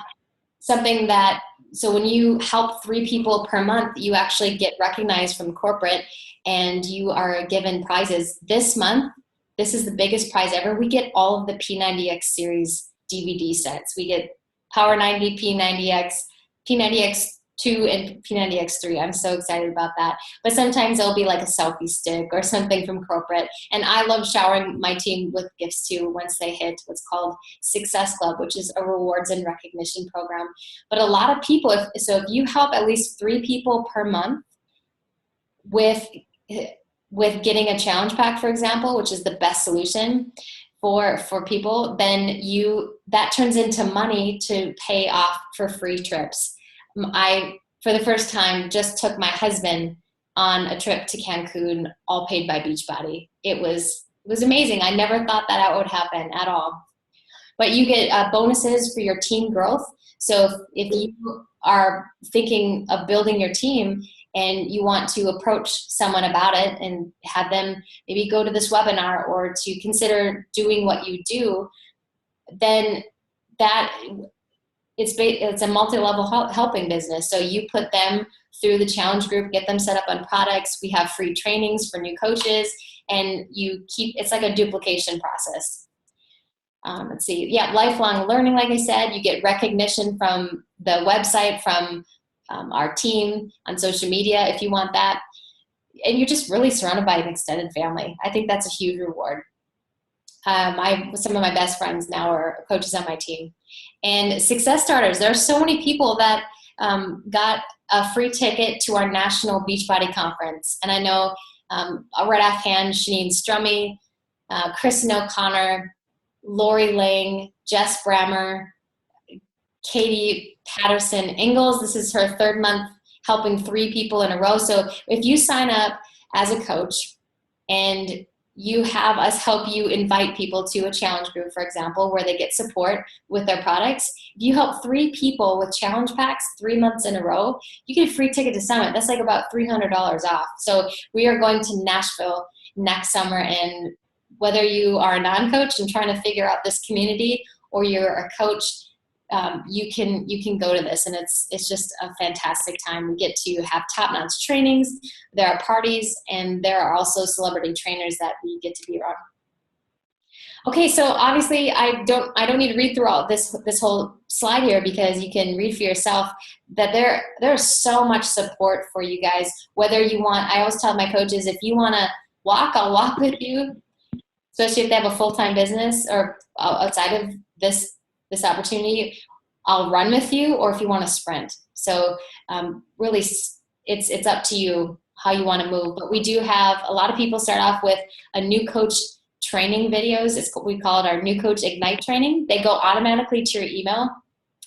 something that, so when you help 3 people per month, you actually get recognized from corporate and you are given prizes. This month, this is the biggest prize ever. We get all of the P90X series DVD sets. We get Power 90, P90X, P90X2, and P90X3. I'm so excited about that. But sometimes it'll be like a selfie stick or something from corporate. And I love showering my team with gifts too once they hit what's called Success Club, which is a rewards and recognition program. But a lot of people, if you help at least 3 people per month with getting a challenge pack, for example, which is the best solution for people, then that turns into money to pay off for free trips. I, for the first time, just took my husband on a trip to Cancun, all paid by Beachbody. It was amazing. I never thought that would happen at all. But you get bonuses for your team growth. So if you are thinking of building your team and you want to approach someone about it and have them maybe go to this webinar or to consider doing what you do, then it's a multi-level helping business. So you put them through the challenge group, get them set up on products. We have free trainings for new coaches, and it's like a duplication process. Let's see. Yeah, lifelong learning, like I said, you get recognition from the website, from our team on social media if you want that. And you're just really surrounded by an extended family. I think that's a huge reward. Some of my best friends now are coaches on my team. And success starters, there are so many people that got a free ticket to our national Beachbody conference. And I know right offhand, Shanine Strummy, Kristen O'Connor, Lori Lang, Jess Brammer, Katie Patterson Ingalls. This is her 3rd month helping 3 people in a row. So if you sign up as a coach and you have us help you invite people to a challenge group, for example, where they get support with their products. If you help 3 people with challenge packs 3 months in a row, you get a free ticket to Summit. That's like about $300 off. So we are going to Nashville next summer, and whether you are a non-coach and trying to figure out this community or you're a coach, you can go to this, and it's just a fantastic time. We get to have top-notch trainings, there are parties, and there are also celebrity trainers that we get to be around. Okay, so obviously I don't need to read through all this whole slide here, because you can read for yourself that there's so much support for you guys. Whether you want, I always tell my coaches, if you want to walk, I'll walk with you, especially if they have a full-time business or outside of this opportunity. I'll run with you, or if you want to sprint. So really it's up to you how you want to move. But we do have a lot of people start off with a new coach training videos. We call it our new coach Ignite training. They go automatically to your email,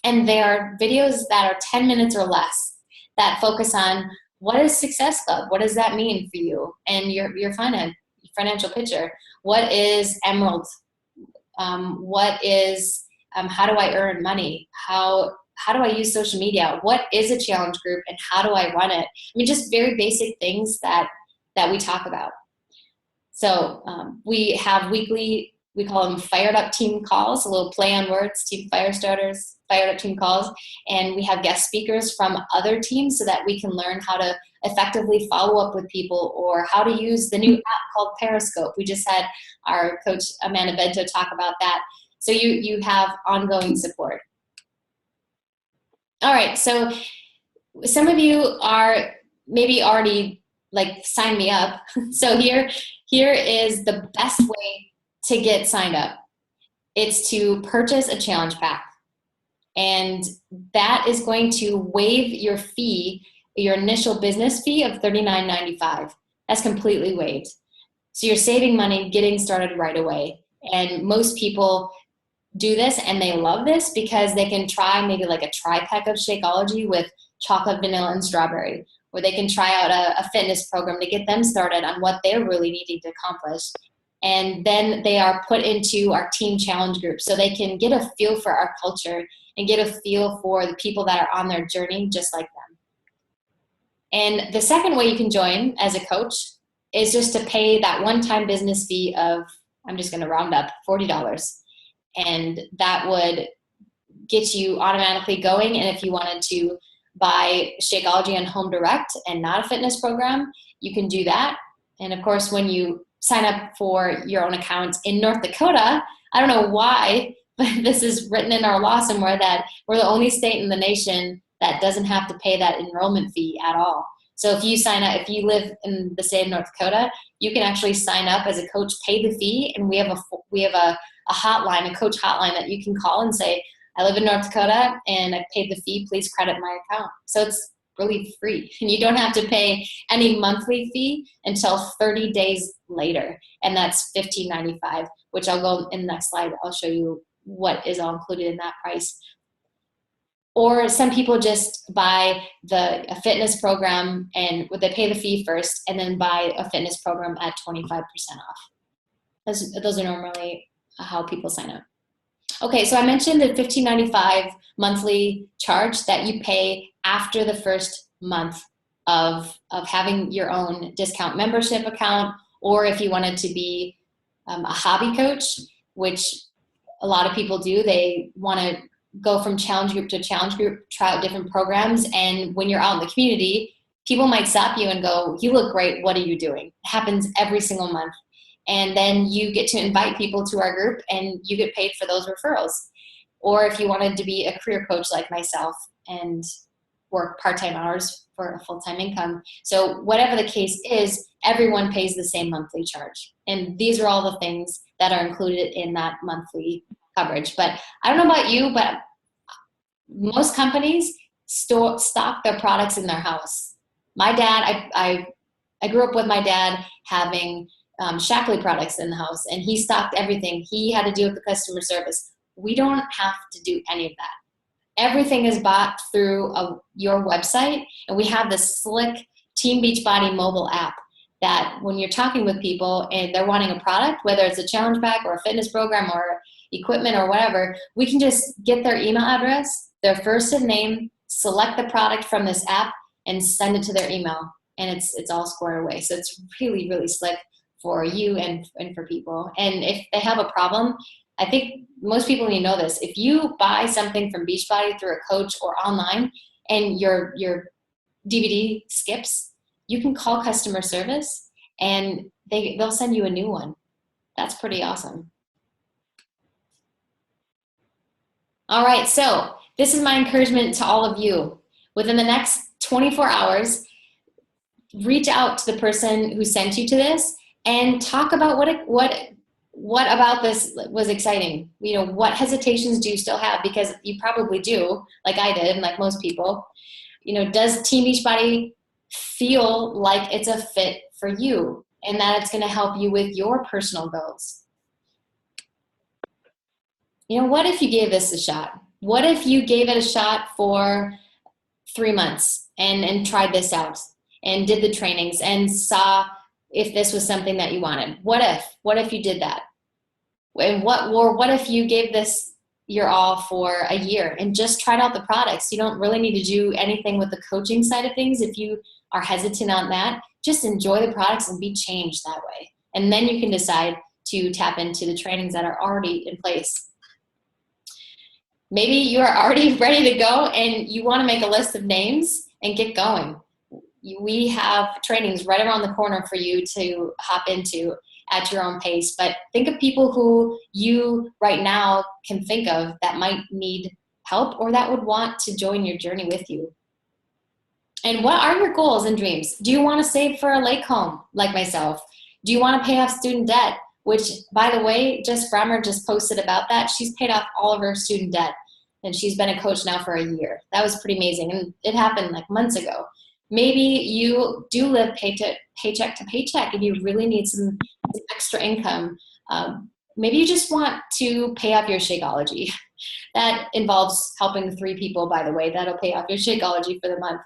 and they are videos that are 10 minutes or less that focus on what is Success Club? What does that mean for you and your financial picture? What is Emerald? What is how do I earn money? How do I use social media? What is a challenge group and how do I run it? I mean, just very basic things that we talk about. So we have weekly, we call them fired up team calls, a little play on words, team fire starters, fired up team calls. And we have guest speakers from other teams so that we can learn how to effectively follow up with people, or how to use the new app called Periscope. We just had our coach Amanda Bento talk about that. So you have ongoing support. All right, so some of you are maybe already like sign me up. So here is the best way to get signed up. It's to purchase a challenge pack. And that is going to waive your fee, your initial business fee of $39.95. That's completely waived. So you're saving money getting started right away. And most people do this and they love this because they can try maybe like a tri-pack of Shakeology with chocolate, vanilla, and strawberry, where they can try out a fitness program to get them started on what they're really needing to accomplish. And then they are put into our team challenge group so they can get a feel for our culture and get a feel for the people that are on their journey just like them. And the second way you can join as a coach is just to pay that one-time business fee of, I'm just going to round up, $40. And that would get you automatically going. And if you wanted to buy Shakeology on Home Direct and not a fitness program, you can do that. And of course, when you sign up for your own account in North Dakota, I don't know why, but this is written in our law somewhere that we're the only state in the nation that doesn't have to pay that enrollment fee at all. So if you sign up, if you live in the state of North Dakota, you can actually sign up as a coach, pay the fee, and we have a hotline, a coach hotline that you can call and say, I live in North Dakota and I paid the fee, please credit my account. So it's really free, and you don't have to pay any monthly fee until 30 days later, and that's $15.95, which I'll go in the next slide. I'll show you what is all included in that price. Or some people just buy a fitness program and they pay the fee first and then buy a fitness program at 25% off. Those are normally how people sign up. Okay, so I mentioned the $15.95 monthly charge that you pay after the first month of having your own discount membership account, or if you wanted to be a hobby coach, which a lot of people do. They want to go from challenge group to challenge group, try out different programs, and when you're out in the community, people might stop you and go, you look great, what are you doing? It happens every single month. And then you get to invite people to our group and you get paid for those referrals. Or if you wanted to be a career coach like myself and work part-time hours for a full-time income. So whatever the case is, everyone pays the same monthly charge. And these are all the things that are included in that monthly coverage. But I don't know about you, but most companies stock their products in their house. My dad, I grew up with my dad having Shakeology products in the house, and he stocked everything. He had to deal with the customer service. We don't have to do any of that. Everything is bought through your website, and we have this slick Team Beachbody mobile app that when you're talking with people and they're wanting a product, whether it's a challenge pack or a fitness program or equipment or whatever, we can just get their email address, their first and name, select the product from this app, and send it to their email, and it's all squared away. So it's really, really slick for you and for people. And if they have a problem, I think most people need to know this. If you buy something from Beachbody through a coach or online and your DVD skips, you can call customer service and they'll send you a new one. That's pretty awesome. All right, so this is my encouragement to all of you. Within the next 24 hours, reach out to the person who sent you to this and talk about what about this was exciting. You know, what hesitations do you still have? Because you probably do, like I did, and like most people. You know, does Team Beachbody feel like it's a fit for you and that it's going to help you with your personal goals? You know, what if you gave this a shot? What if you gave it a shot for 3 months and tried this out and did the trainings and saw if this was something that you wanted? What if you did that? And what if you gave this your all for a year and just tried out the products? You don't really need to do anything with the coaching side of things. If you are hesitant on that, just enjoy the products and be changed that way. And then you can decide to tap into the trainings that are already in place. Maybe you are already ready to go and you want to make a list of names and get going. We have trainings right around the corner for you to hop into at your own pace. But think of people who you right now can think of that might need help or that would want to join your journey with you. And what are your goals and dreams? Do you want to save for a lake home like myself? Do you want to pay off student debt? Which, by the way, Jess Brommer just posted about that. She's paid off all of her student debt, and she's been a coach now for a year. That was pretty amazing, and it happened like months ago. Maybe you do live paycheck to paycheck, and you really need some extra income. maybe you just want to pay off your Shakeology. That involves helping 3 people, by the way. That'll pay off your Shakeology for the month.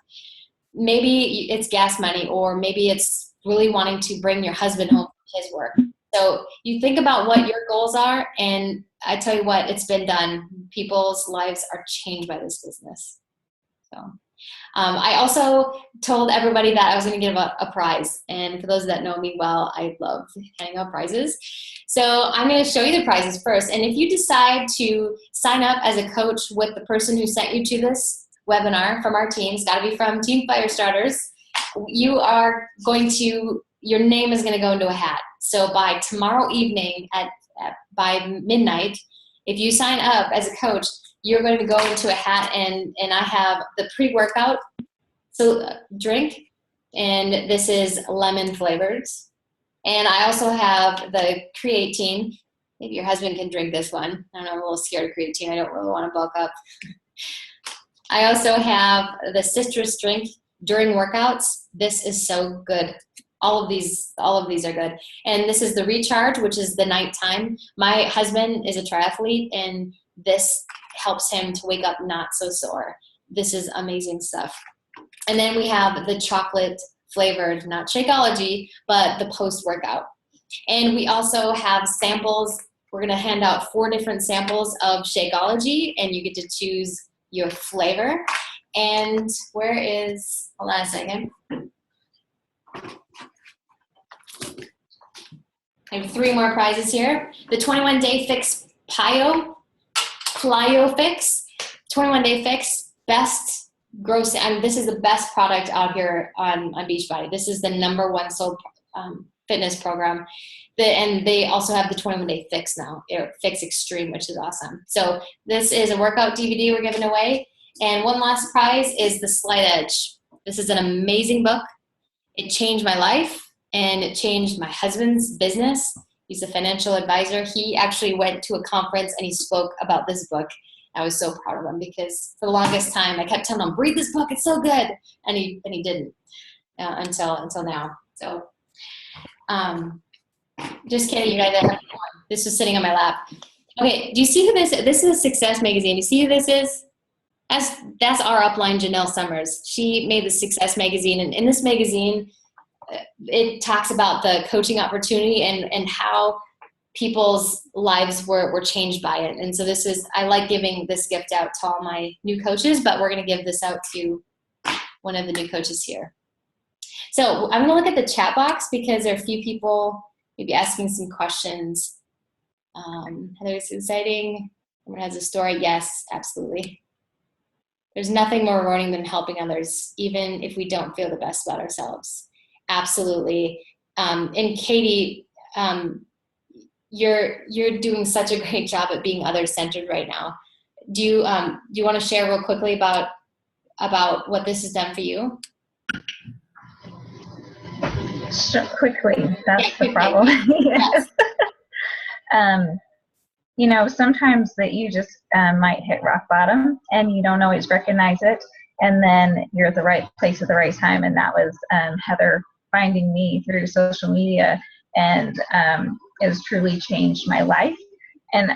Maybe it's gas money, or maybe it's really wanting to bring your husband home from his work. So you think about what your goals are, and I tell you what, it's been done. People's lives are changed by this business. So I also told everybody that I was going to give a prize. And for those that know me well, I love handing out prizes. So I'm going to show you the prizes first. And if you decide to sign up as a coach with the person who sent you to this webinar from our team, it's got to be from Team Firestarters, you are going to, your name is going to go into a hat. So by tomorrow evening by midnight, if you sign up as a coach, you're going to go into a hat, and I have the pre-workout drink, and this is lemon flavored. And I also have the creatine. Maybe your husband can drink this one. I don't know, I'm a little scared of creatine. I don't really want to bulk up. I also have the citrus drink during workouts. This is so good. All of these are good. And this is the recharge, which is the nighttime. My husband is a triathlete, and this helps him to wake up not so sore. This is amazing stuff. And then we have the chocolate flavored, not Shakeology, but the post-workout. And we also have samples. We're going to hand out 4 different samples of Shakeology, and you get to choose your flavor. And hold on a second. I have 3 more prizes here. The 21-day fix Plyo Fix, 21-day fix, best gross. This is the best product out here on Beachbody. This is the #1 sold fitness program. And they also have the 21-day fix now, Fix Extreme, which is awesome. So this is a workout DVD we're giving away. And one last prize is the Slight Edge. This is an amazing book. It changed my life, and it changed my husband's business. He's a financial advisor. He actually went to a conference and he spoke about this book. I was so proud of him, because for the longest time I kept telling him, read this book, it's so good. And he didn't until now. So just kidding, you guys. This was sitting on my lap. Okay, do you see who this is? This is a Success magazine. You see who this is? That's our upline, Janelle Summers. She made the Success magazine, and in this magazine, it talks about the coaching opportunity and how people's lives were changed by it. And so I like giving this gift out to all my new coaches, but we're going to give this out to one of the new coaches here. So I'm going to look at the chat box, because there are a few people maybe asking some questions. Heather's exciting. Someone has a story. Yes, absolutely. There's nothing more rewarding than helping others, even if we don't feel the best about ourselves. Absolutely. And Katie, you're doing such a great job at being other-centered right now. Do you want to share real quickly about what this has done for you? Sure, quickly, that's the problem. Yes. Sometimes that you just might hit rock bottom and you don't always recognize it, and then you're at the right place at the right time, and that was Heather finding me through social media, and it has truly changed my life. And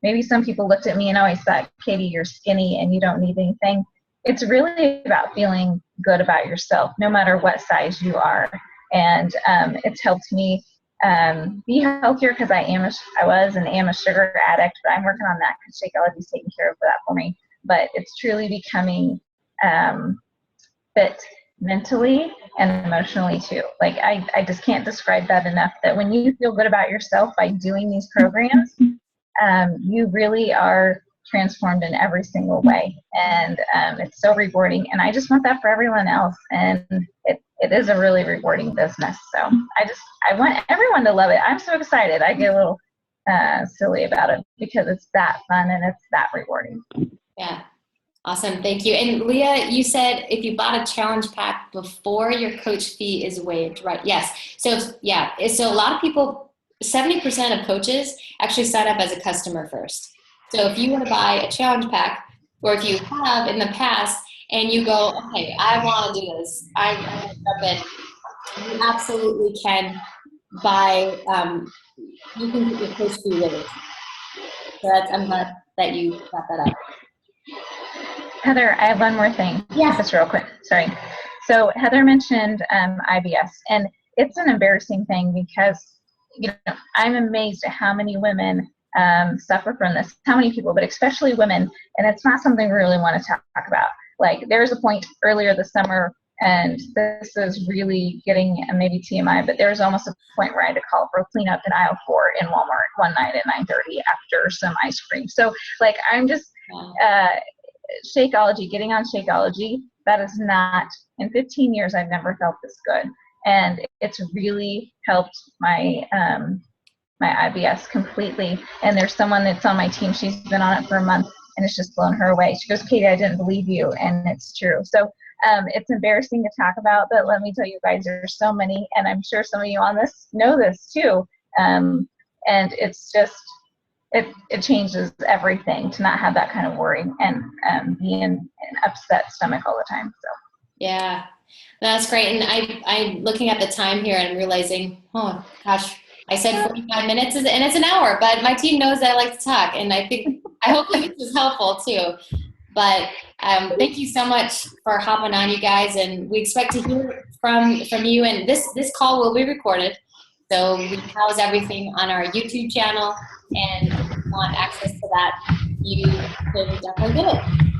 maybe some people looked at me and always thought, Katie, you're skinny and you don't need anything. It's really about feeling good about yourself, no matter what size you are. And it's helped me be healthier, because I was and am a sugar addict, but I'm working on that because Shakeology is taking care of that for me. But it's truly becoming fit mentally and emotionally too. Like I just can't describe that enough, that when you feel good about yourself by doing these programs, you really are transformed in every single way. And it's so rewarding. And I just want that for everyone else. And it is a really rewarding business. So I want everyone to love it. I'm so excited. I get a little silly about it, because it's that fun and it's that rewarding. Yeah. Awesome. Thank you. And Leah, you said if you bought a challenge pack before, your coach fee is waived, right? Yes. So so a lot of people, 70% of coaches actually sign up as a customer first. So if you want to buy a challenge pack, or if you have in the past and you go, okay, I want to do this, I want to jump in, you absolutely can by you can get your coach fee waived. So I'm glad that you brought that up. Heather, I have one more thing. Yeah. Just real quick. Sorry. So Heather mentioned IBS, and it's an embarrassing thing because I'm amazed at how many women suffer from this. How many people, but especially women, and it's not something we really want to talk about. Like there was a point earlier this summer, and this is really getting maybe TMI, but there was almost a point where I had to call for a cleanup in aisle 4 in Walmart one night at 9:30 after some ice cream. So like I'm just. Shakeology, getting on Shakeology, that is not, in 15 years, I've never felt this good. And it's really helped my my IBS completely. And there's someone that's on my team, she's been on it for a month, and it's just blown her away. She goes, Katie, I didn't believe you, and it's true. So it's embarrassing to talk about, but let me tell you guys, there's so many, and I'm sure some of you on this know this too. And it's just, it changes everything to not have that kind of worry and be in an upset stomach all the time. So Yeah, that's great. And I'm looking at the time here and I'm realizing, oh gosh, I said 45 minutes and it's an hour, but my team knows that I like to talk, and I hope that this is helpful too. But thank you so much for hopping on, you guys, and we expect to hear from you. And this call will be recorded, so we house everything on our YouTube channel. And if you want access to that, you can definitely do it.